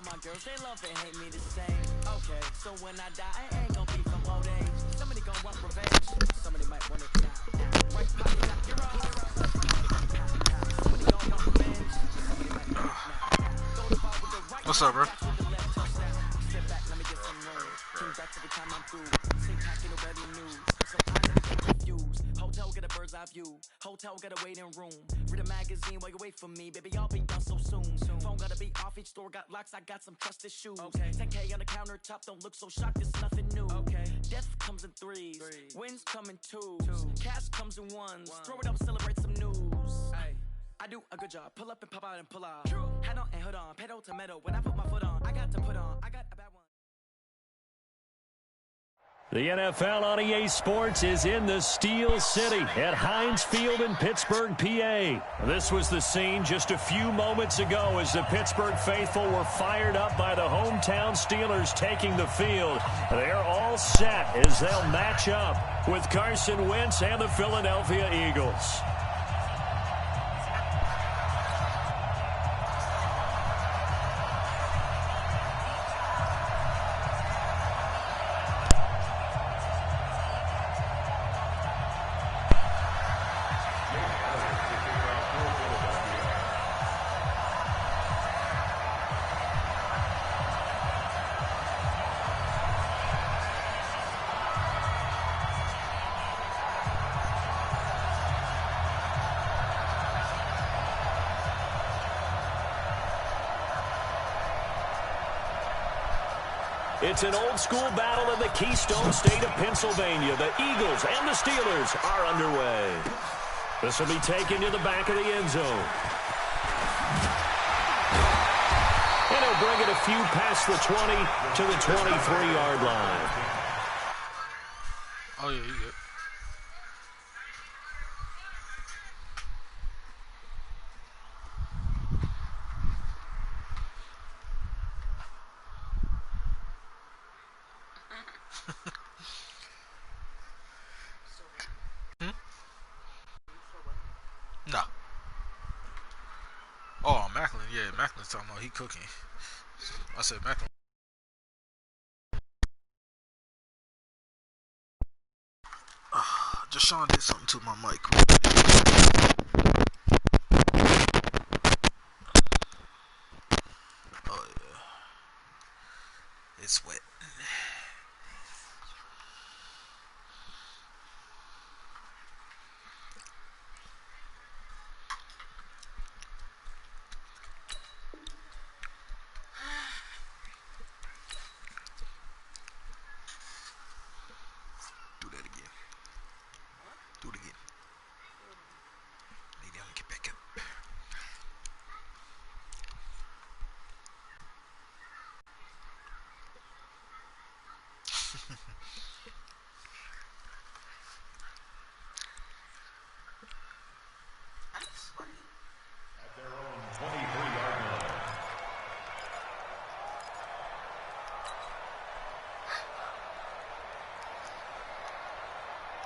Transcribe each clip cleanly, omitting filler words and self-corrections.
my girls, they love and hate me the same. Okay, so when I die, I ain't gonna be from old age. Somebody gonna want revenge. Somebody might want it now. Right pocket, got your own. Somebody gonna want revenge. Somebody might want it now. Go to bar with the right. What's up, bro? Sit back, let me get some room. Think back to the time I'm through. Sit back in already knew. So I never get confused. Hotel get a bird's eye view. Hotel got a waiting room. Read a magazine while you wait for me. Baby, I'll be done so soon. Phone gotta be off. Each store got locks. I got some trusted shoes. Okay. 10K on the countertop. Don't look so shocked. It's nothing new. Okay. Death comes in threes. Wins come in twos. Cash comes in ones. Throw it up, celebrate some news. Ay. I do a good job. Pull up and pop out and pull out. Head on and hood on. Pedal to metal. When I put my foot on, I got to put on. I got a bad one. The NFL on EA Sports is in the Steel City at Heinz Field in Pittsburgh, PA. This was the scene just a few moments ago as the Pittsburgh faithful were fired up by the hometown Steelers taking the field. They're all set as they'll match up with Carson Wentz and the Philadelphia Eagles. It's an old-school battle in the Keystone State of Pennsylvania. The Eagles and the Steelers are underway. This will be taken to the back of the end zone. And he'll bring it a few past the 20 to the 23-yard line. Oh, yeah, you good. No. Oh, Macklin, yeah, Macklin's talking about he cooking. I said Macklin. Deshaun did something to my mic. Oh yeah, it's wet.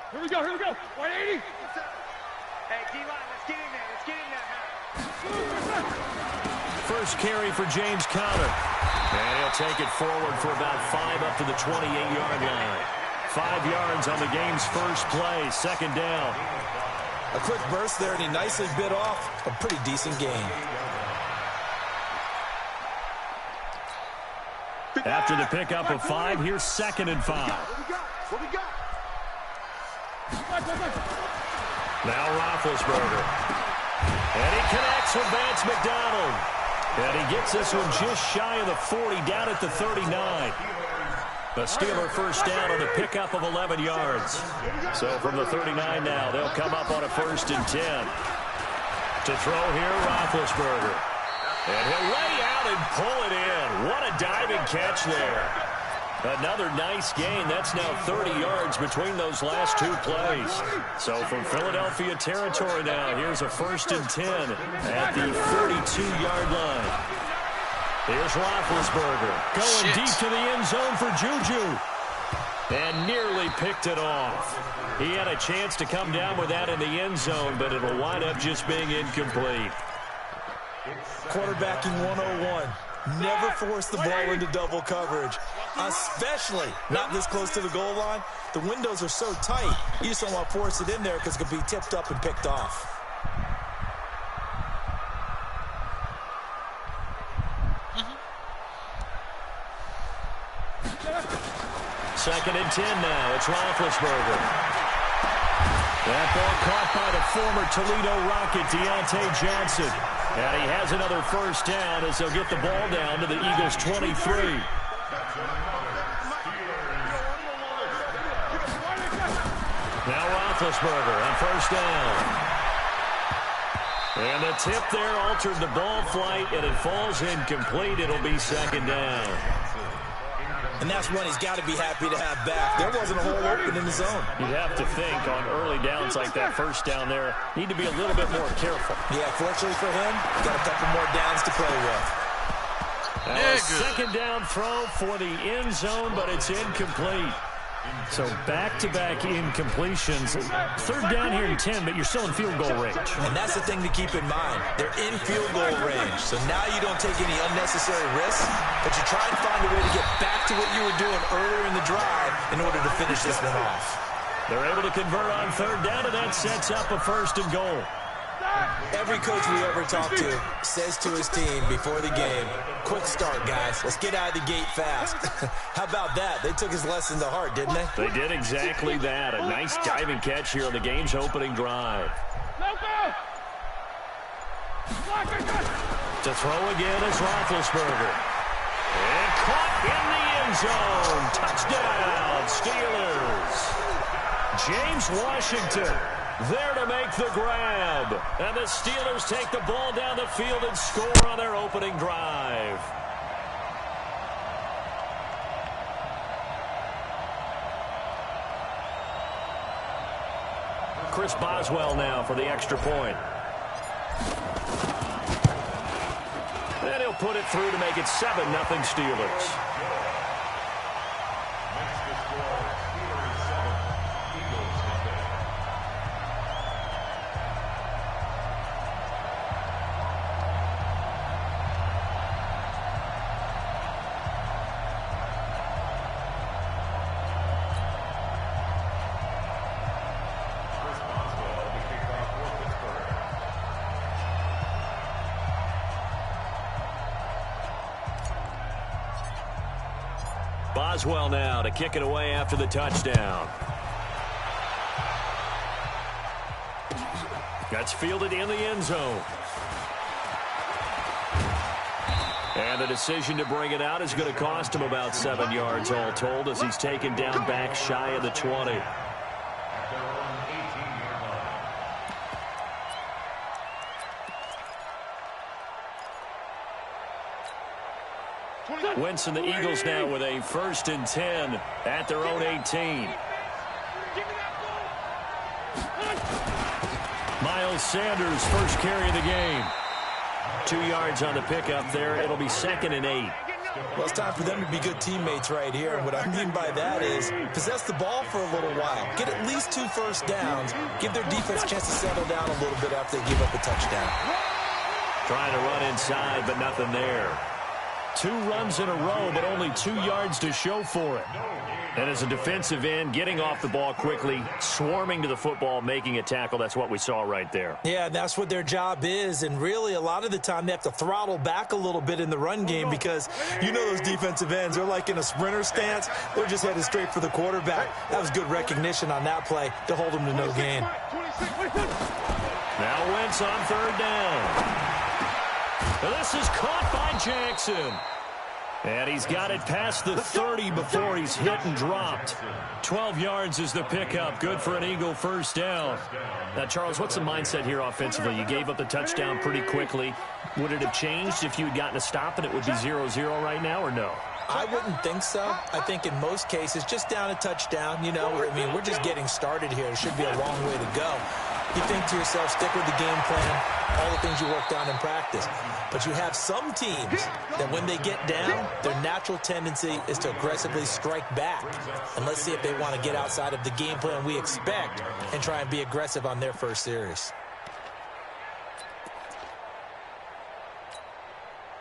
Here we go, 180. Hey, D-line, let's get in there, First carry for James Conner. And he'll take it forward for about 5 up to the 28-yard line. 5 yards on the game's first play, second down. A quick burst there, and he nicely bit off a pretty decent gain. After the pickup of 5, here's 2nd and 5. What we got? Now Roethlisberger. And he connects with Vance McDonald. And he gets this one just shy of the 40, down at the 39. A Steeler first down on the pickup of 11 yards. So from the 39 now, they'll come up on a 1st and 10. To throw here, Roethlisberger. And he'll lay out and pull it in. What a diving catch there. Another nice gain. That's now 30 yards between those last 2 plays. So from Philadelphia territory now, here's a 1st and 10 at the 42-yard line. Here's Roethlisberger going deep to the end zone for Juju. And nearly picked it off. He had a chance to come down with that in the end zone, but it'll wind up just being incomplete. Quarterbacking 101. Never force the ball into double coverage, especially not this close to the goal line. The windows are so tight, you just don't want to force it in there because it could be tipped up and picked off. Second and 10 now. It's Roethlisberger. That ball caught by the former Toledo Rocket, Deontay Johnson. And he has another first down as they'll get the ball down to the Eagles' 23. Now Roethlisberger on first down. And the tip there altered the ball flight, and it falls incomplete. It'll be second down. And that's one he's got to be happy to have back. There wasn't a hole open in the zone. You'd have to think on early downs like that first down there, need to be a little bit more careful. Yeah, fortunately for him, got a couple more downs to play with. Now a second down throw for the end zone, but it's incomplete. So back-to-back incompletions. Third down here in 10, but you're still in field goal range. And that's the thing to keep in mind. They're in field goal range. So now you don't take any unnecessary risks, but you try and find a way to get back to what you were doing earlier in the drive in order to finish this one off. They're able to convert on third down, and that sets up a first and goal. Every coach we ever talk to says to his team before the game, quick start, guys. Let's get out of the gate fast. How about that? They took his lesson to heart, didn't they? They did exactly that. A nice diving catch here on the game's opening drive. To throw again is Roethlisberger. And caught in the end zone. Touchdown, Steelers. James Washington there to make the grab. And the Steelers take the ball down the field and score on their opening drive. Chris Boswell now for the extra point. And he'll put it through to make it 7-0 Steelers. Boswell now to kick it away after the touchdown. That's fielded in the end zone. And the decision to bring it out is going to cost him about 7 yards all told as he's taken down back shy of the 20. Wentz and the Eagles now with a 1st and 10 at their own 18. Miles Sanders first carry of the game. 2 yards on the pickup there. It'll be 2nd and 8. Well, it's time for them to be good teammates right here. And what I mean by that is possess the ball for a little while. Get at least 2 first downs. Give their defense a chance to settle down a little bit after they give up a touchdown. Trying to run inside, but nothing there. 2 runs in a row, but only 2 yards to show for it. And as a defensive end, getting off the ball quickly, swarming to the football, making a tackle, that's what we saw right there. Yeah, that's what their job is. And really, a lot of the time, they have to throttle back a little bit in the run game because you know those defensive ends, they're like in a sprinter stance. They're just headed straight for the quarterback. That was good recognition on that play to hold them to no gain. Now Wentz on third down. This is caught by Jackson. And he's got it past the 30 before he's hit and dropped. 12 yards is the pickup. Good for an Eagle first down. Now, Charles, what's the mindset here offensively? You gave up the touchdown pretty quickly. Would it have changed if you had gotten a stop and it would be 0-0 right now, or no? I wouldn't think so. I think in most cases, just down a touchdown, you know, I mean, we're just getting started here. It should be a long way to go. You think to yourself, stick with the game plan, all the things you worked on in practice. But you have some teams that when they get down, their natural tendency is to aggressively strike back. And let's see if they want to get outside of the game plan we expect and try and be aggressive on their first series.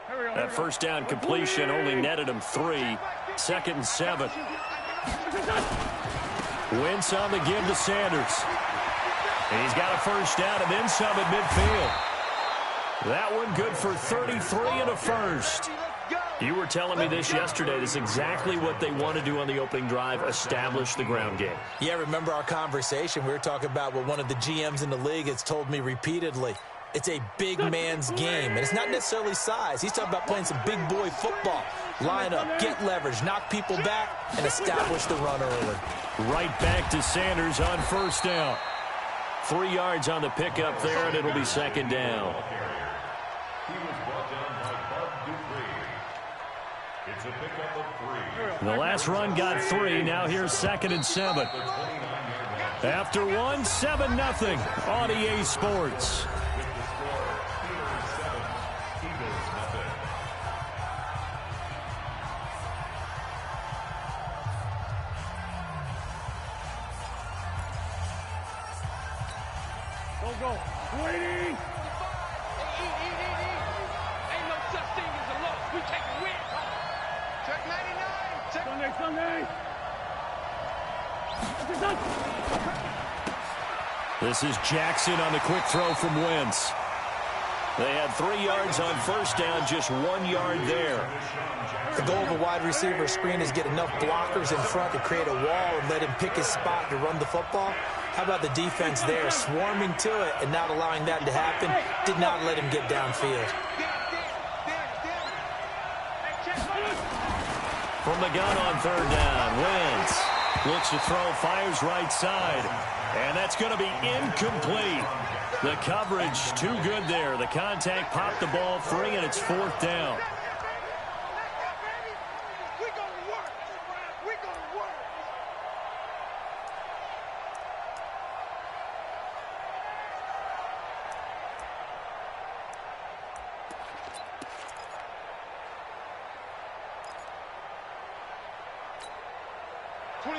Here we go. That first down completion only netted him 3. 2nd and 7. Wentz on the give to Sanders. He's got a first down and then some at midfield. That one good for 33 and a first. You were telling me this yesterday. This is exactly what they want to do on the opening drive, establish the ground game. Yeah, remember our conversation? We were talking about what one of the GMs in the league has told me repeatedly. It's a big man's game, and it's not necessarily size. He's talking about playing some big boy football. Line up, get leverage, knock people back, and establish the run early. Right back to Sanders on first down. 3 yards on the pickup there, and it'll be 2nd down. The last run got 3. Now here's 2nd and 7. After 1, 7-0 on EA Sports. Go. Waiting. Ain't no such thing as a loss. We take a win. Check 99. Sunday. This is Jackson on the quick throw from Wentz. They had 3 yards on first down, just 1 yard there. The goal of a wide receiver screen is get enough blockers in front to create a wall and let him pick his spot to run the football. How about the defense there, swarming to it and not allowing that to happen? Did not let him get downfield. From the gun on 3rd down, Wentz looks to throw, fires right side, and that's going to be incomplete. The coverage too good there. The contact popped the ball free, and it's 4th down.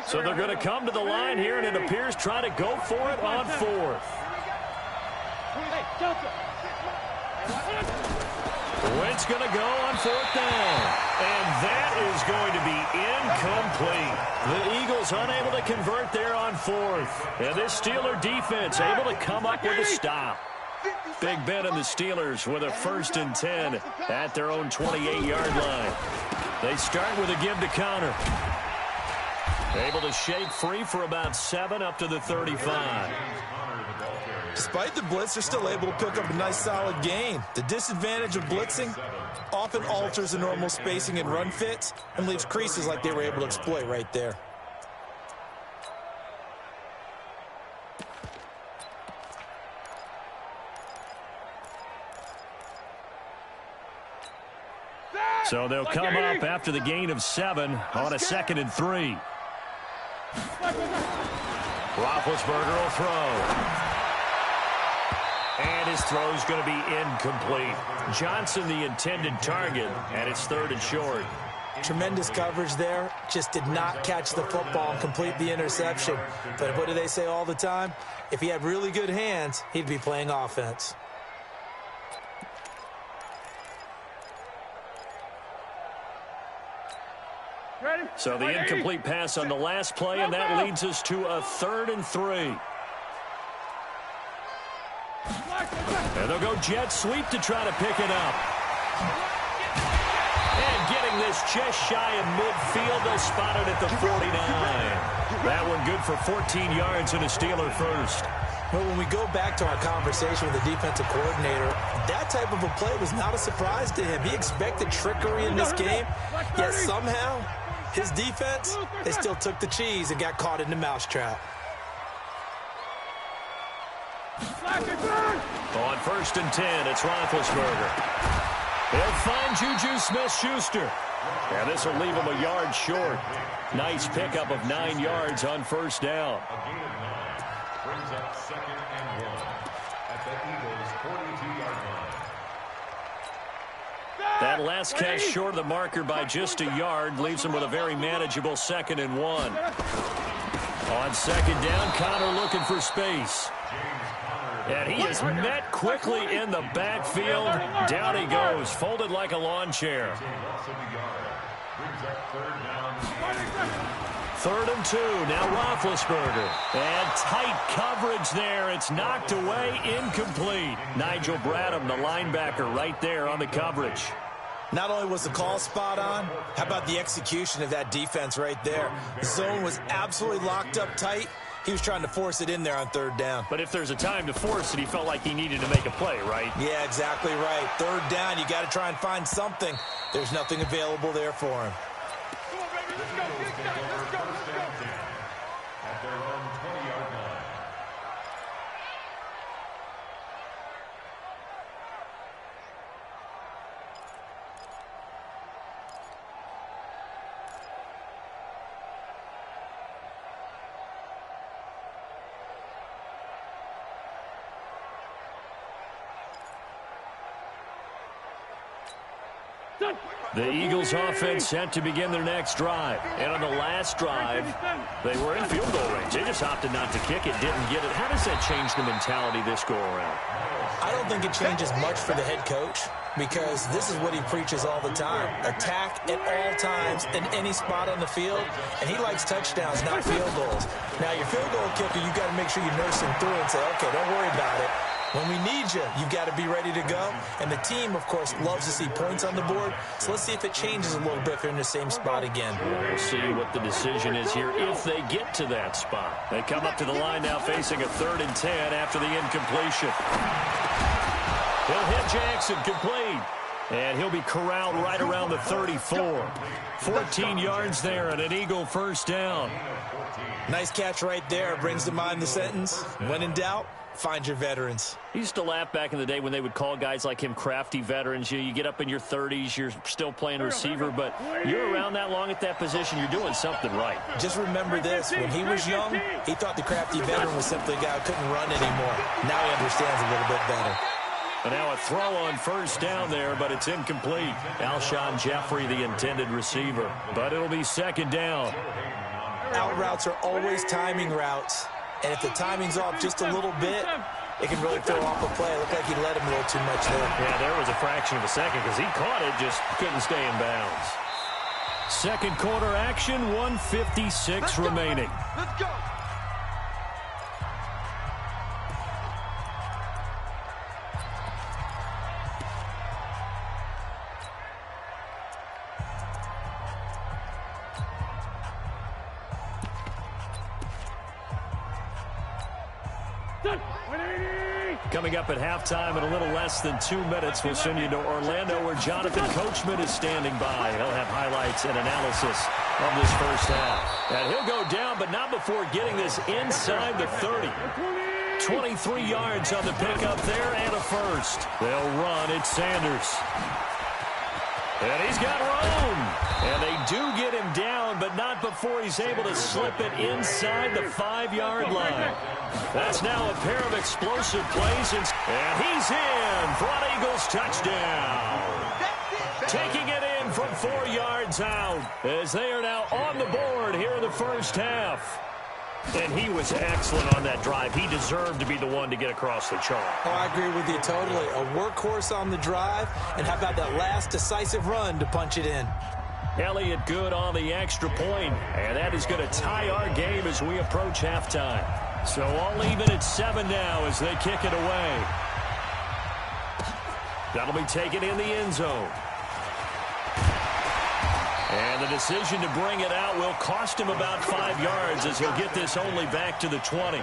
So they're going to come to the line here, and it appears try to go for it on 4th. Wentz going to go on 4th down. And that is going to be incomplete. The Eagles unable to convert there on 4th. And this Steeler defense able to come up with a stop. Big Ben and the Steelers with a 1st and 10 at their own 28-yard line. They start with a give to Connor. Able to shake free for about 7 up to the 35. Despite the blitz, they're still able to pick up a nice solid gain. The disadvantage of blitzing often alters the normal spacing and run fits and leaves creases like they were able to exploit right there. So they'll come up after the gain of 7 on a 2nd and 3. Roethlisberger will throw. And his throw's going to be incomplete. Johnson the intended target, and it's 3rd and short. Tremendous coverage there. Just did not catch the football and complete the interception. But what do they say all the time? If he had really good hands, he'd be playing offense. So the incomplete pass on the last play, and that leads us to a 3rd and 3. And they'll go jet sweep to try to pick it up. And getting this just shy of midfield, they'll spot it at the 49. That one good for 14 yards and a Steeler first. Well, when we go back to our conversation with the defensive coordinator, that type of a play was not a surprise to him. He expected trickery in this game, yet somehow his defense, they still took the cheese and got caught in the mousetrap. On 1st and 10, it's Roethlisberger. He'll find Juju Smith-Schuster. And this will leave him a yard short. Nice pickup of 9 yards on 1st down. Brings up 2nd and 1 at the Eagles' 42-yard line. That last catch short of the marker by just a yard leaves him with a very manageable 2nd and 1. On 2nd down, Connor looking for space. And he is met quickly in the backfield. Down he goes, folded like a lawn chair. Third and 2, now Roethlisberger. And tight coverage there. It's knocked away, incomplete. Nigel Bradham, the linebacker, right there on the coverage. Not only was the call spot on, how about the execution of that defense right there? The zone was absolutely locked up tight. He was trying to force it in there on third down. But if there's a time to force it, he felt like he needed to make a play, right? Yeah, exactly right. Third down, you got to try and find something. There's nothing available there for him. Come on, baby, let's go, let's go. At their own 20-yard line. The Eagles offense set to begin their next drive. And on the last drive, they were in field goal range. They just opted not to kick it, didn't get it. How does that change the mentality this go around? I don't think it changes much for the head coach because this is what he preaches all the time. Attack at all times in any spot on the field, and he likes touchdowns, not field goals. Now, your field goal kicker, you got to make sure you nurse him through and say, okay, don't worry about it. When we need you, you've got to be ready to go. And the team, of course, loves to see points on the board. So let's see if it changes a little bit if they're in the same spot again. We'll see what the decision is here if they get to that spot. They come up to the line now facing a 3rd and 10 after the incompletion. He'll hit Jackson, complete. And he'll be corralled right around the 34. 14 yards there and an Eagle first down. Nice catch right there. Brings to mind the sentence, when in doubt, find your veterans. He used to laugh back in the day when they would call guys like him crafty veterans. You get up in your 30s, you're still playing receiver, but you're around that long at that position, you're doing something right. Just remember this, when he was young, he thought the crafty veteran was simply a guy who couldn't run anymore. Now he understands a little bit better. And now a throw on first down there, but it's incomplete. Alshon Jeffrey, the intended receiver. But it'll be 2nd down. Out routes are always timing routes. And if the timing's off just a little bit, it can really throw off a play. It looked like he let him a little too much there. Yeah, there was a fraction of a second because he caught it, just couldn't stay in bounds. Second quarter action, 1:56 remaining. Let's go. Coming up at halftime in a little less than 2 minutes, we'll send you to Orlando where Jonathan Coachman is standing by. He'll have highlights and analysis of this first half. And he'll go down, but not before getting this inside the 30. 23 yards on the pickup there and a first. They'll run. It's Sanders. And he's got room. And they do get him down, but not before he's able to slip it inside the 5-yard line. That's now a pair of explosive plays. And he's in for an Eagles touchdown. Taking it in from 4 yards out as they are now on the board here in the first half. And he was excellent on that drive. He deserved to be the one to get across the chalk. Oh, I agree with you totally. A workhorse on the drive, and how about that last decisive run to punch it in? Elliott good on the extra point, and that is going to tie our game as we approach halftime. So all even at 7 now as they kick it away. That'll be taken in the end zone. And the decision to bring it out will cost him about 5 yards as he'll get this only back to the 20.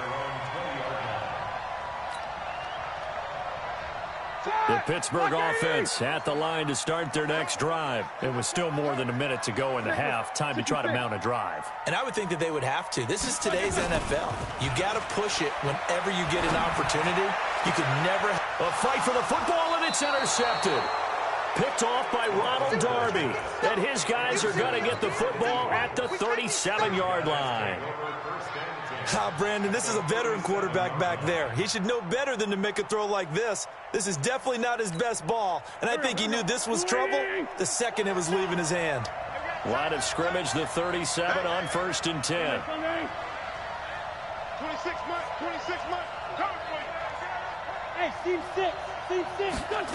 The Pittsburgh offense at the line to start their next drive. It was still more than a minute to go in the half. Time to try to mount a drive. And I would think that they would have to. This is today's NFL. You got to push it whenever you get an opportunity. You could never... A fight for the football, and it's intercepted. Picked off by Ronald Darby. And his guys are going to get the football at the 37-yard line. Brandon, this is a veteran quarterback back there. He should know better than to make a throw like this. This is definitely not his best ball. And I think he knew this was trouble the second it was leaving his hand. Line of scrimmage, the 37 on 1st and 10. 26 months, 26 months. Hey, team 6. Team 6. Good.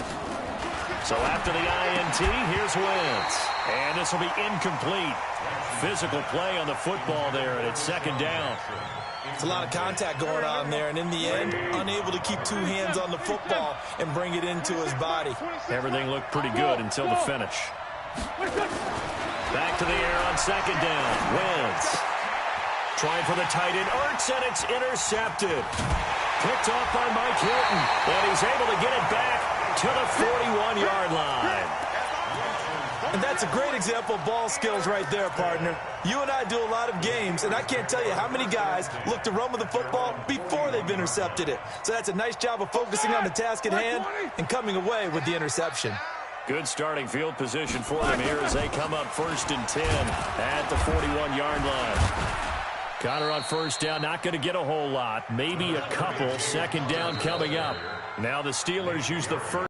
So after the INT, here's Wentz. And this will be incomplete. Physical play on the football there, and it's second down. It's a lot of contact going on there, and in the end, unable to keep two hands on the football and bring it into his body. Everything looked pretty good until the finish. Back to the air on second down. Wentz trying for the tight end. Ertz, and it's intercepted. Picked off by Mike Hilton, and he's able to get it back to the 41-yard line. And that's a great example of ball skills right there, partner. You and I do a lot of games, and I can't tell you how many guys look to run with the football before they've intercepted it. So that's a nice job of focusing on the task at hand and coming away with the interception. Good starting field position for them here as they come up 1st and 10 at the 41-yard line. Connor on first down, not going to get a whole lot. Maybe a couple. Second down coming up. Now the Steelers use the first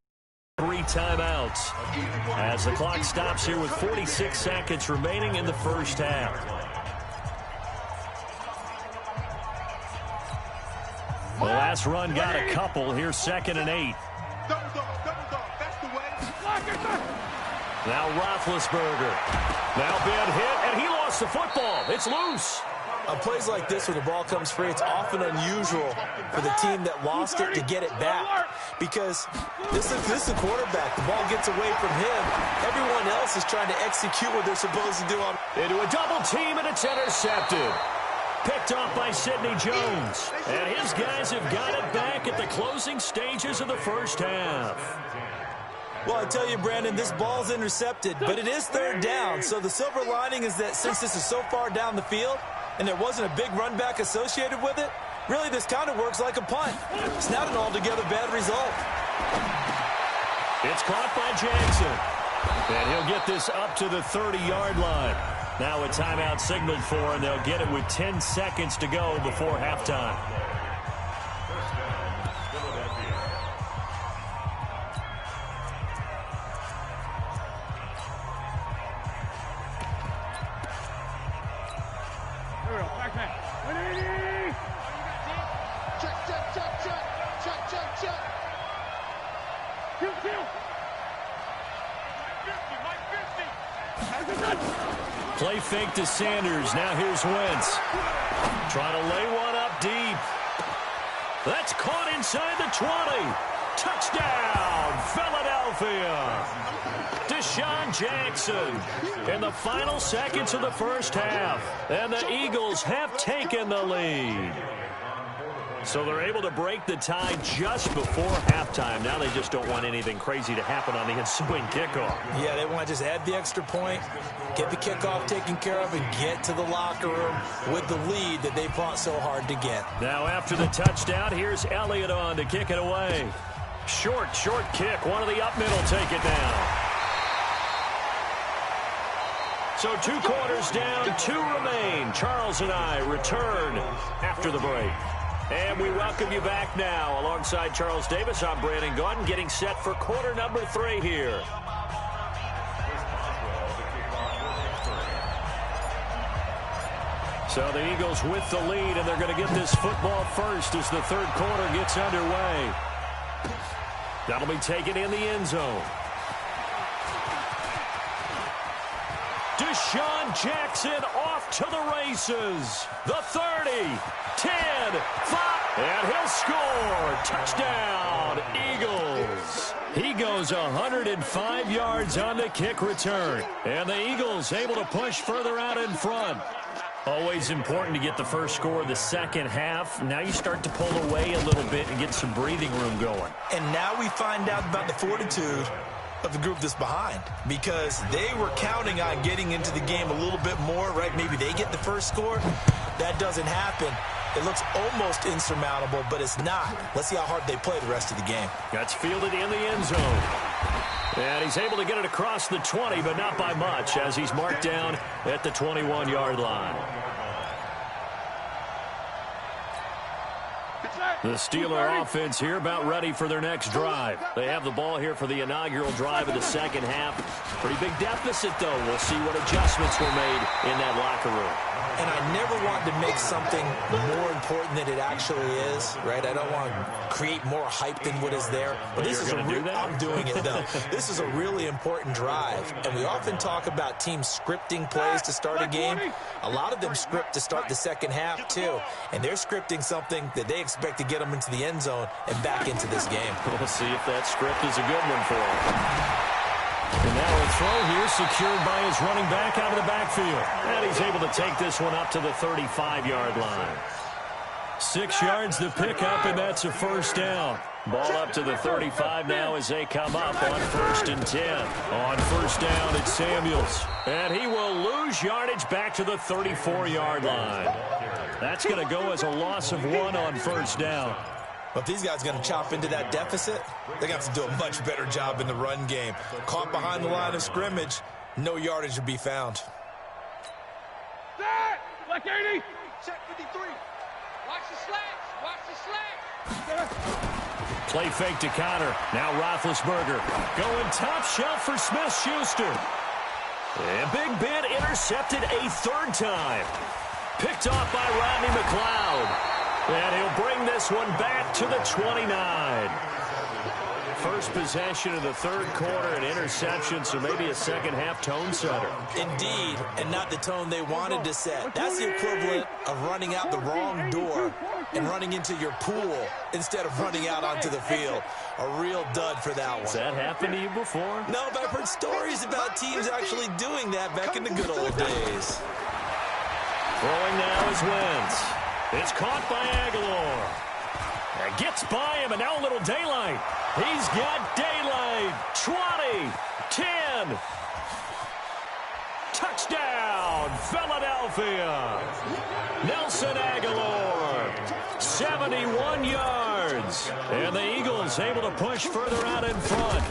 3 timeouts as the clock stops here with 46 seconds remaining in the first half. The last run got a couple. Here's 2nd and 8. Now Roethlisberger. Now bad hit, and he lost the football. It's loose. On plays like this where the ball comes free, it's often unusual for the team that lost it to get it back. Because this is a quarterback. The ball gets away from him. Everyone else is trying to execute what they're supposed to do. Into a double team, and it's intercepted. Picked off by Sidney Jones. And his guys have got it back at the closing stages of the first half. Well, I tell you, Brandon, this ball's intercepted, but it is 3rd down. So the silver lining is that since this is so far down the field and there wasn't a big run back associated with it, really this kind of works like a punt. It's not an altogether bad result. It's caught by Jackson. And he'll get this up to the 30-yard line. Now a timeout signaled for, and they'll get it with 10 seconds to go before halftime. Play fake to Sanders. Now here's Wentz. Trying to lay one up deep. That's caught inside the 20. Touchdown, Philadelphia. Deshaun Jackson in the final seconds of the first half. And the Eagles have taken the lead. So they're able to break the tie just before halftime. Now they just don't want anything crazy to happen on the ensuing kickoff. Yeah, they want to just add the extra point, get the kickoff taken care of, and get to the locker room with the lead that they fought so hard to get. Now after the touchdown, here's Elliott on to kick it away. Short kick. One of the up middle take it down. So 2 quarters down, 2 remain. Charles and I return after the break. And we welcome you back now. Alongside Charles Davis, I'm Brandon Gaudin, getting set for quarter number 3 here. So the Eagles with the lead, and they're going to get this football first as the 3rd quarter gets underway. That'll be taken in the end zone. Deshaun Jackson off to the races. The 30, 10, 5, and he'll score. Touchdown, Eagles. He goes 105 yards on the kick return. And the Eagles able to push further out in front. Always important to get the first score of the second half. Now you start to pull away a little bit and get some breathing room going. And now we find out about the fortitude of the group that's behind, because they were counting on getting into the game a little bit more, right? Maybe they get the first score. That doesn't happen. It looks almost insurmountable, but it's not. Let's see how hard they play the rest of the game. That's fielded in the end zone. And he's able to get it across the 20, but not by much, as he's marked down at the 21-yard line. Good try. The Steeler offense here about ready for their next drive. They have the ball here for the inaugural drive of the second half. Pretty big deficit, though. We'll see what adjustments were made in that locker room. And I never want to make something more important than it actually is, right? I don't want to create more hype than what is there. But this is I'm doing it, though. This is a really important drive. And we often talk about teams scripting plays to start a game. A lot of them script to start the second half, too. And they're scripting something that they expect to get them into the end zone and back into this game. We'll see if that script is a good one for them. And now a throw here secured by his running back out of the backfield. And he's able to take this one up to the 35-yard line. 6 yards to pick up, and that's a first down. Ball up to the 35 now as they come up on 1st and 10. On first down, it's Samuels. And he will lose yardage back to the 34-yard line. That's going to go as a loss of 1 on first down. But if these guys are going to chop into that deficit, they're going to have to do a much better job in the run game. Caught behind the line of scrimmage, no yardage to be found. Black 80. Check 53. Watch the slants. Watch the slants. Play fake to Connor. Now Roethlisberger going top shelf for Smith-Schuster. And Big Ben intercepted a third time. Picked off by Rodney McLeod. And he'll bring this one back to the 29. First possession of the third quarter, an interception, so maybe a second-half tone setter. Indeed, and not the tone they wanted to set. That's the equivalent of running out the wrong door and running into your pool instead of running out onto the field. A real dud for that one. Has that happened to you before? No, but I've heard stories about teams actually doing that back in the good old days. Throwing now is Wentz. It's caught by Aguilar. And gets by him, and now a little daylight. He's got daylight. 20, 10. Touchdown, Philadelphia. Nelson Aguilar, 71 yards. And the Eagles able to push further out in front.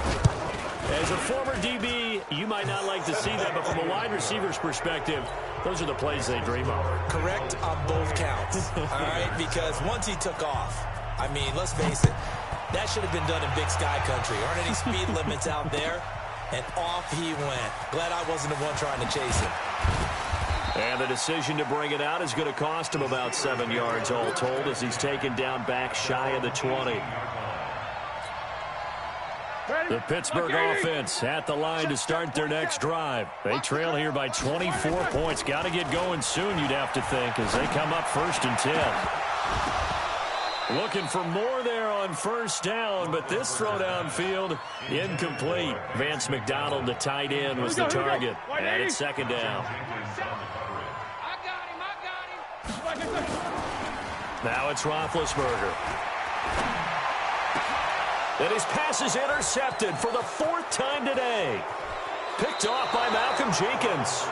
As a former DB, you might not like to see that, but from a wide receiver's perspective, those are the plays they dream of. Correct on both counts, all right? Because once he took off, I mean, let's face it, that should have been done in Big Sky Country. Aren't any speed limits out there? And off he went. Glad I wasn't the one trying to chase him. And the decision to bring it out is going to cost him about 7 yards all told as he's taken down back shy of the 20. The Pittsburgh offense at the line to start their next drive. They trail here by 24 points. Got to get going soon, you'd have to think, as they come up 1st and 10. Looking for more there on first down, but this throw downfield incomplete. Vance McDonald, the tight end, was the target. And it's second down. I got him. Now it's Roethlisberger. And his pass is intercepted for the 4th time today. Picked off by Malcolm Jenkins.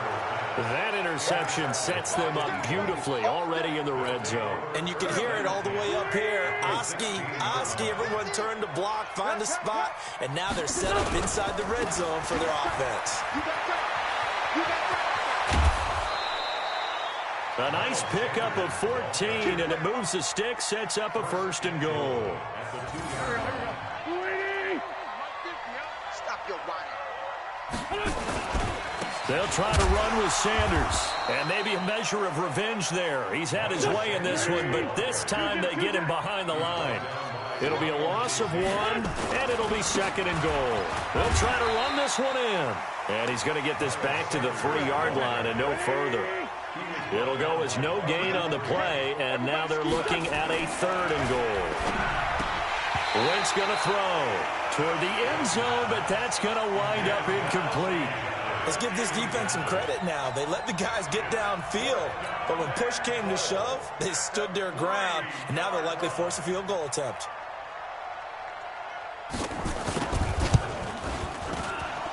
That interception sets them up beautifully already in the red zone. And you can hear it all the way up here. Oski, everyone turned to block, find a spot, and now they're set up inside the red zone for their offense. A nice pickup of 14, and it moves the stick, sets up a 1st and goal. Stop your whining. They'll try to run with Sanders, and maybe a measure of revenge there. He's had his way in this one, but this time they get him behind the line. It'll be a loss of 1, and it'll be 2nd and goal. They'll try to run this one in, and he's going to get this back to the 3-yard line and no further. It'll go as no gain on the play, and now they're looking at a 3rd and goal. Wentz going to throw toward the end zone, but that's going to wind up incomplete. Let's give this defense some credit now. They let the guys get downfield, but when push came to shove, they stood their ground, and now they'll likely force a field goal attempt.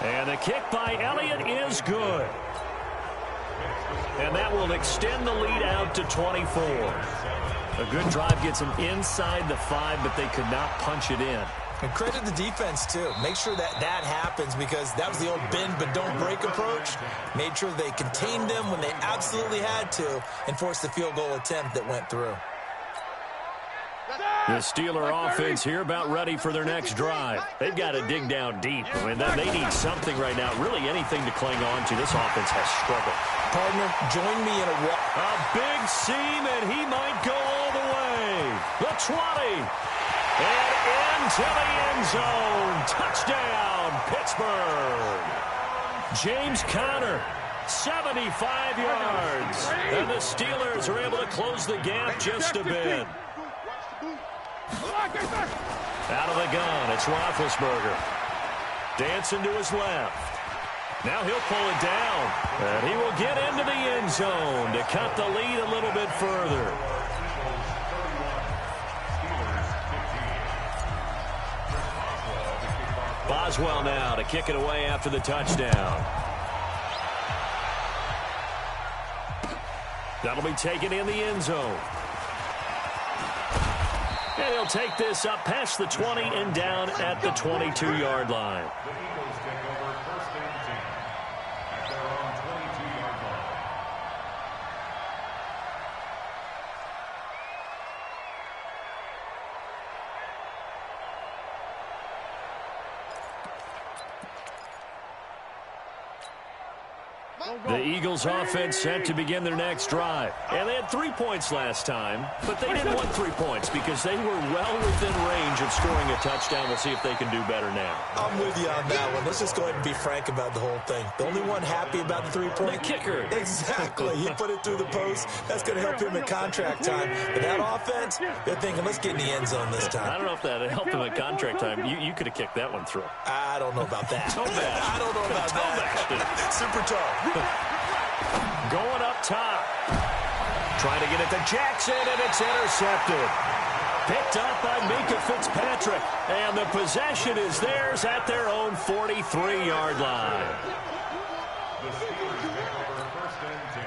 And the kick by Elliott is good. And that will extend the lead out to 24. A good drive gets them inside the 5, but they could not punch it in. And credit the defense, too. Make sure that happens, because that was the old bend but don't break approach. Made sure they contained them when they absolutely had to and forced the field goal attempt that went through. The Steeler offense here about ready for their next drive. They've got to dig down deep. I mean, they need something right now, really anything to cling on to. This offense has struggled. Partner, join me in a walk. A big seam, and he might go all the way. The 20. And into the end zone. Touchdown, Pittsburgh. James Conner, 75 yards. And the Steelers are able to close the gap just a bit. Out of the gun, it's Roethlisberger. Dancing to his left. Now he'll pull it down. And he will get into the end zone to cut the lead a little bit further. Boswell now to kick it away after the touchdown. That'll be taken in the end zone. And he'll take this up past the 20 and down at the 22-yard line. The Eagles take over first and 10 at their own 22-yard line. The Eagles offense set to begin their next drive. And they had 3 points last time, but they didn't want 3 points because they were well within range of scoring a touchdown. We'll see if they can do better now. I'm with you on that one. Let's just go ahead and be frank about the whole thing. The only one happy about the 3-point? The kicker. Exactly. He put it through the post. That's going to help him at contract time. But that offense, they're thinking, let's get in the end zone this time. I don't know if that helped him at contract time. You could have kicked that one through. I don't know about that. I don't know about that. Super tall. Going up top. Trying to get it to Jackson, and it's intercepted. Picked up by Minka Fitzpatrick. And the possession is theirs at their own 43-yard line. The Steelers take over first and 10.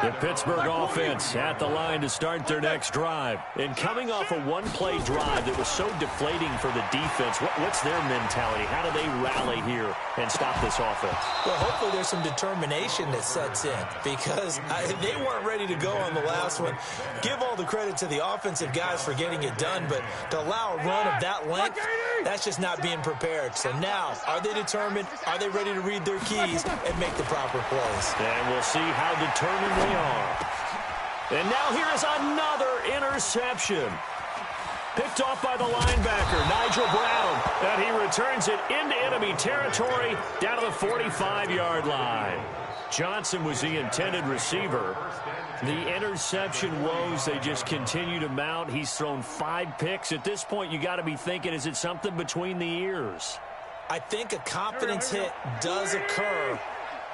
The Pittsburgh offense at the line to start their next drive. And coming off a one-play drive that was so deflating for the defense, what's their mentality? How do they rally here and stop this offense? Well, hopefully there's some determination that sets in because they weren't ready to go on the last one. Give all the credit to the offensive guys for getting it done, but to allow a run of that length, that's just not being prepared. So now, are they determined? Are they ready to read their keys and make the proper plays? And we'll see how determined they are. And now here is another interception. Picked off by the linebacker, Nigel Brown. And he returns it into enemy territory down to the 45-yard line. Johnson was the intended receiver. The interception woes, they just continue to mount. He's thrown 5 picks. At this point, you got to be thinking, is it something between the ears? I think a confidence hit does occur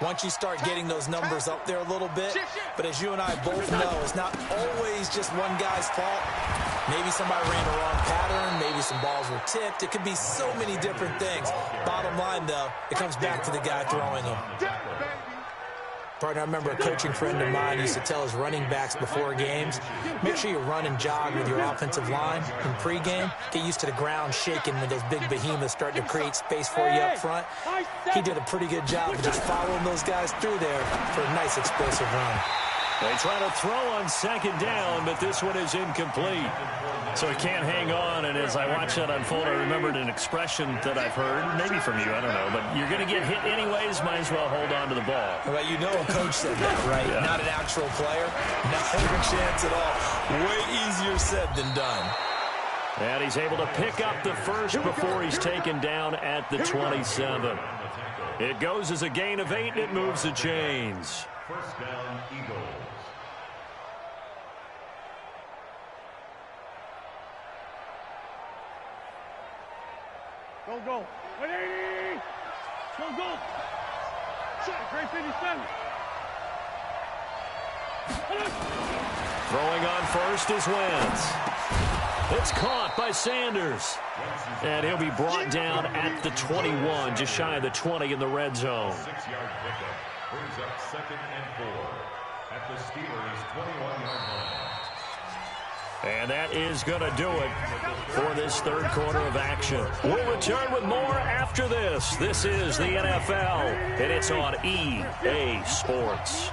once you start getting those numbers up there a little bit. But as you and I both know, it's not always just one guy's fault. Maybe somebody ran the wrong pattern. Maybe some balls were tipped. It could be so many different things. Bottom line, though, it comes back to the guy throwing them. Partner, I remember a coaching friend of mine used to tell his running backs before games, make sure you run and jog with your offensive line in pregame. Get used to the ground shaking when those big behemoths start to create space for you up front. He did a pretty good job of just following those guys through there for a nice explosive run. They try to throw on second down, but this one is incomplete. So he can't hang on, and as I watch that unfold, I remembered an expression that I've heard, maybe from you, I don't know, but you're going to get hit anyways, might as well hold on to the ball. Well, you know a coach said that, right? Yeah. Not an actual player. Not a chance at all. Way easier said than done. And he's able to pick up the first before he's taken down at the 27. It goes as a gain of 8, and it moves the chains. First down, Eagles. Go. 180. Go. Shot. Great 57. Throwing on first is Wentz. It's caught by Sanders. And he'll be brought down at the 21, just shy of the 20 in the red zone. 6-yard pickup brings up second and 4 at the Steelers' 21-yard line. And that is going to do it for this third quarter of action. We'll return with more after this. This is the NFL, and it's on EA Sports.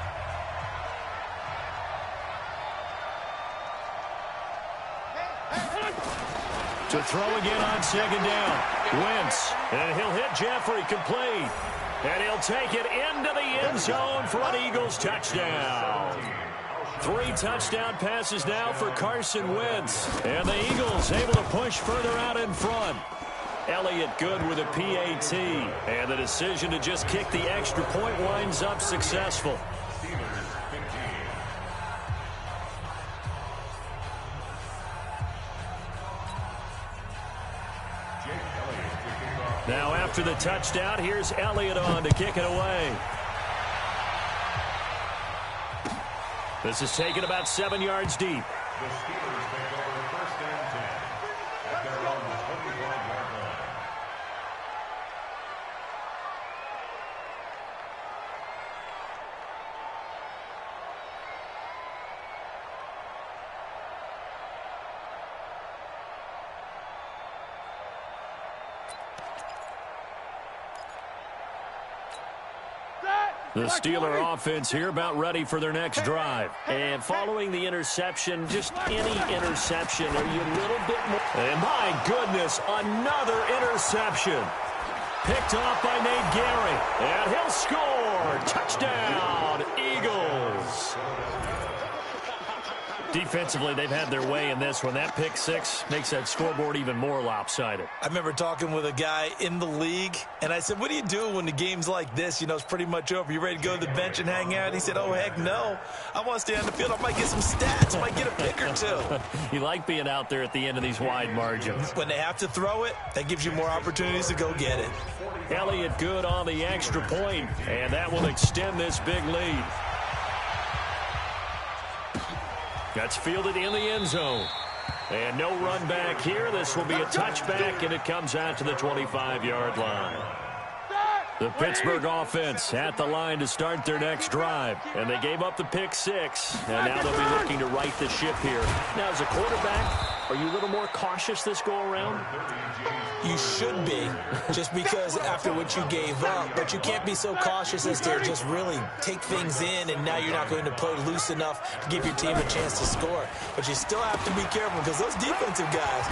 To throw again on second down. Wentz. And he'll hit Jeffrey complete. And he'll take it into the end zone for an Eagles touchdown. 3 touchdown passes now for Carson Wentz. And the Eagles able to push further out in front. Elliott good with a PAT. And the decision to just kick the extra point winds up successful. Now after the touchdown, here's Elliott on to kick it away. This is taken about 7 yards deep. The Steelers take over 1st and 10 at their own 25-yard line. The Steeler offense here about ready for their next drive. And following the interception, just any interception, are you a little bit more? And my goodness, another interception. Picked off by Nate Gary. And he'll score. Touchdown, Eagles. Defensively, they've had their way in this one. That pick six makes that scoreboard even more lopsided. I remember talking with a guy in the league, and I said, what do you do when the game's like this? You know, it's pretty much over. You ready to go to the bench and hang out? He said, oh, heck no. I want to stay on the field. I might get some stats. I might get a pick or two. You like being out there at the end of these wide margins. When they have to throw it, that gives you more opportunities to go get it. Elliott good on the extra point, and that will extend this big lead. That's fielded in the end zone. And no run back here. This will be a touchback, and it comes out to the 25-yard line. The Pittsburgh offense at the line to start their next drive. And they gave up the pick six. And now they'll be looking to right the ship here. Now, as a quarterback, are you a little more cautious this go-around? You should be, just because after what you gave up. But you can't be so cautious as to just really take things in, and now you're not going to play loose enough to give your team a chance to score. But you still have to be careful, because those defensive guys,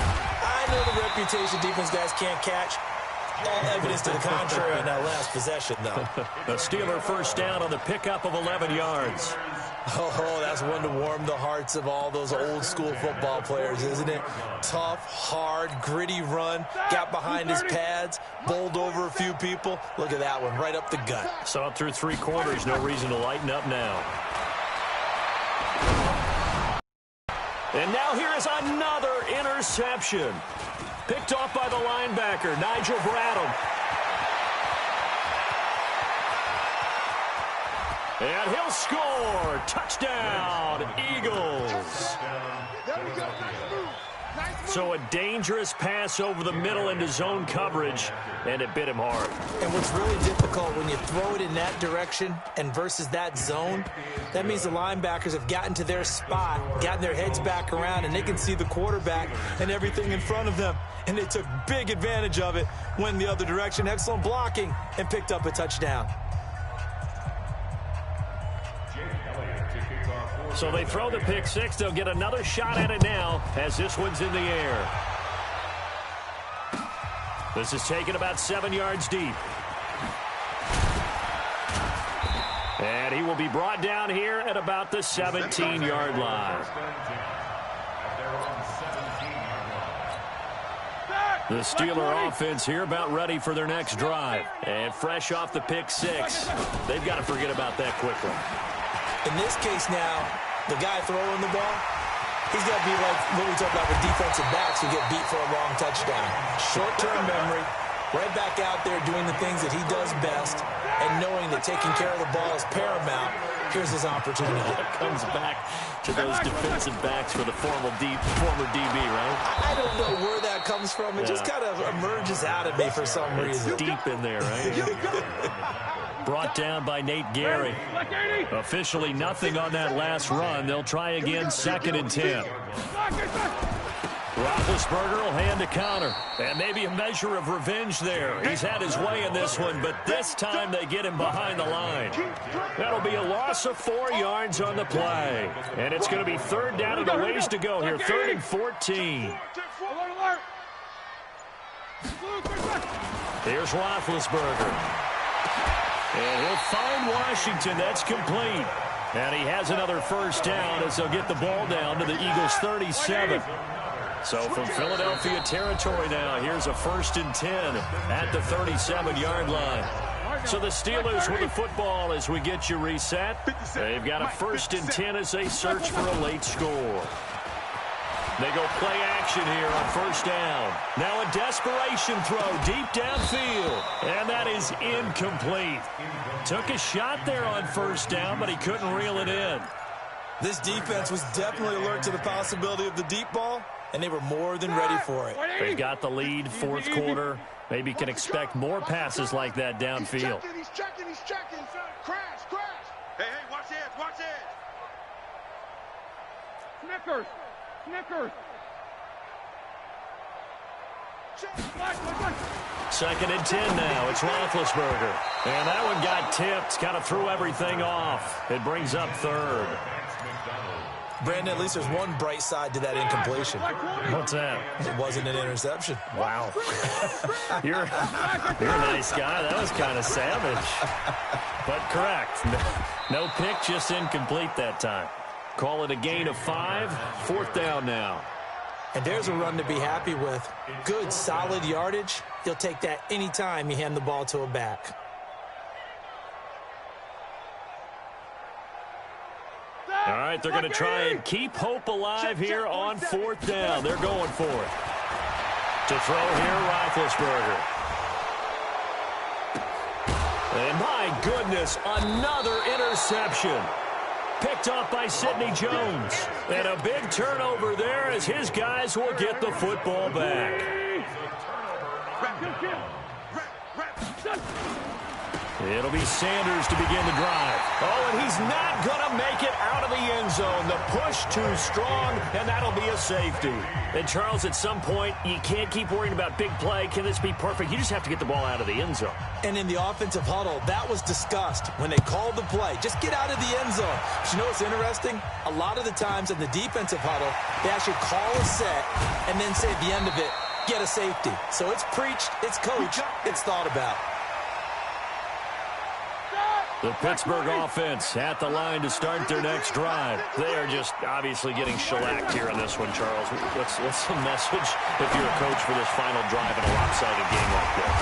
I know the reputation defense guys can't catch. All evidence to the contrary on that last possession, though. The Steeler first down on the pickup of 11 yards. Oh, that's one to warm the hearts of all those old-school football players, isn't it? Tough, hard, gritty run, got behind his pads, bowled over a few people. Look at that one, right up the gut. Saw it through 3 quarters, no reason to lighten up now. And now here is another interception. Picked off by the linebacker, Nigel Bradham. And he'll score. Touchdown, Eagles. So a dangerous pass over the middle into zone coverage, and it bit him hard. And what's really difficult when you throw it in that direction and versus that zone, that means the linebackers have gotten to their spot, gotten their heads back around, and they can see the quarterback and everything in front of them. And they took big advantage of it, went the other direction, excellent blocking, and picked up a touchdown. So they throw the pick six. They'll get another shot at it now as this one's in the air. This is taken about 7 yards deep. And he will be brought down here at about the 17-yard line. The Steeler offense here about ready for their next drive. And fresh off the pick six, they've got to forget about that quickly. In this case now, the guy throwing the ball, he's got to be like what we talked about with defensive backs who get beat for a long touchdown. Short-term memory, right back out there doing the things that he does best, and knowing that taking care of the ball is paramount. Here's his opportunity. It comes back to those defensive backs for the former DB, right? I don't know where that comes from. It just kind of emerges out of me for some reason. Deep in there, right? Brought down by Nate Gary. Officially nothing on that last run. They'll try again, 2nd and 10. Roethlisberger will hand a counter. And maybe a measure of revenge there. He's had his way in this one, but this time they get him behind the line. That'll be a loss of 4 yards on the play. And it's going to be 3rd down and a ways to go here. 3rd and 14. Here's Roethlisberger. And he'll find Washington. That's complete. And he has another first down as they'll get the ball down to the Eagles' 37. So from Philadelphia territory now, here's a 1st and 10 at the 37-yard line. So the Steelers with the football as we get you reset. They've got a 1st and 10 as they search for a late score. They go play action here on 1st down. Now a desperation throw deep downfield. And that is incomplete. Took a shot there on 1st down, but he couldn't reel it in. This defense was definitely alert to the possibility of the deep ball, and they were more than ready for it. They've got the lead, 4th quarter. Maybe can expect more passes like that downfield. He's checking. Crash. Hey, watch edge. Snickers. 2nd and 10 now. It's Roethlisberger. And that one got tipped. Kind of threw everything off. It brings up 3rd. Brandon, at least there's one bright side to that incompletion. What's that? It wasn't an interception. Wow. You're a nice guy. That was kind of savage. But correct. No pick, just incomplete that time. Call it a gain of 5. 4th down now. And there's a run to be happy with. Good, solid yardage. You'll take that anytime you hand the ball to a back. All right, they're going to try and keep hope alive here on 4th down. They're going for it. To throw here, Roethlisberger. And my goodness, another interception. Picked off by Sidney Jones. And a big turnover there as his guys will get the football back. It'll be Sanders to begin the drive. Oh, and he's not going to make it out of the end zone. The push too strong, and that'll be a safety. And, Charles, at some point, you can't keep worrying about big play. Can this be perfect? You just have to get the ball out of the end zone. And in the offensive huddle, that was discussed when they called the play. Just get out of the end zone. But you know what's interesting? A lot of the times in the defensive huddle, they actually call a set and then say at the end of it, get a safety. So it's preached, it's coached, it's thought about. The Pittsburgh offense at the line to start their next drive. They are just obviously getting shellacked here in this one, Charles. What's the message if you're a coach for this final drive in a lopsided game like this?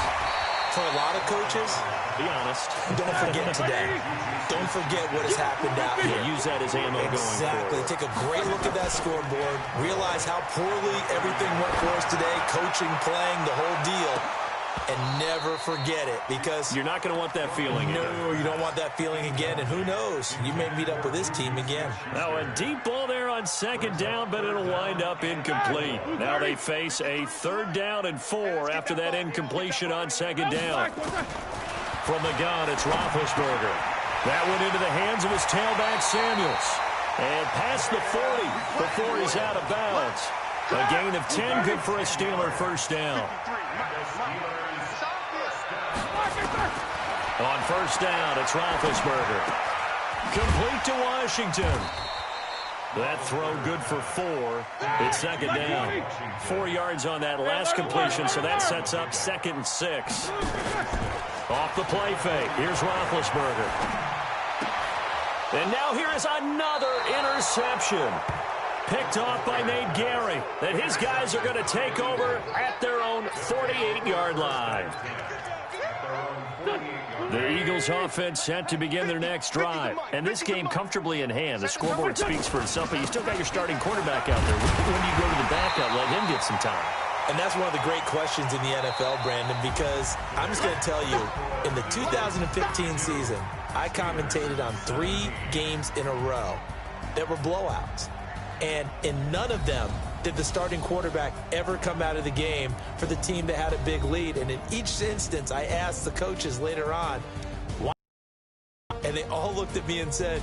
For a lot of coaches, be honest. Don't forget today. Don't forget what has happened out here. Use that as ammo going forward. Exactly. Take a great look at that scoreboard. Realize how poorly everything went for us today. Coaching, playing, the whole deal. And never forget it, because you're not going to want that feeling again. No, you don't want that feeling again. And who knows? You may meet up with this team again. Now a deep ball there on 2nd down, but it'll wind up incomplete. Now they face a 3rd down and 4 after that incompletion on 2nd down. From the gun, it's Roethlisberger. That went into the hands of his tailback, Samuels. And past the 40 before he's out of bounds. A gain of 10, good for a Steeler 1st down. On 1st down, it's Roethlisberger. Complete to Washington. That throw good for 4. It's 2nd down. 4 yards on that last completion, so that sets up 2nd and 6. Off the play fake. Here's Roethlisberger. And now here is another interception. Picked off by Nate Gary. That his guys are going to take over at their own 48-yard line. The Eagles offense set to begin their next drive. And this game comfortably in hand. The scoreboard speaks for itself, but you still got your starting quarterback out there. When do you go to the backup, let him get some time? And that's one of the great questions in the NFL, Brandon, because I'm just going to tell you, in the 2015 season, I commentated on 3 games in a row that were blowouts. And in none of them did the starting quarterback ever come out of the game for the team that had a big lead. And in each instance, I asked the coaches later on, why? And they all looked at me and said,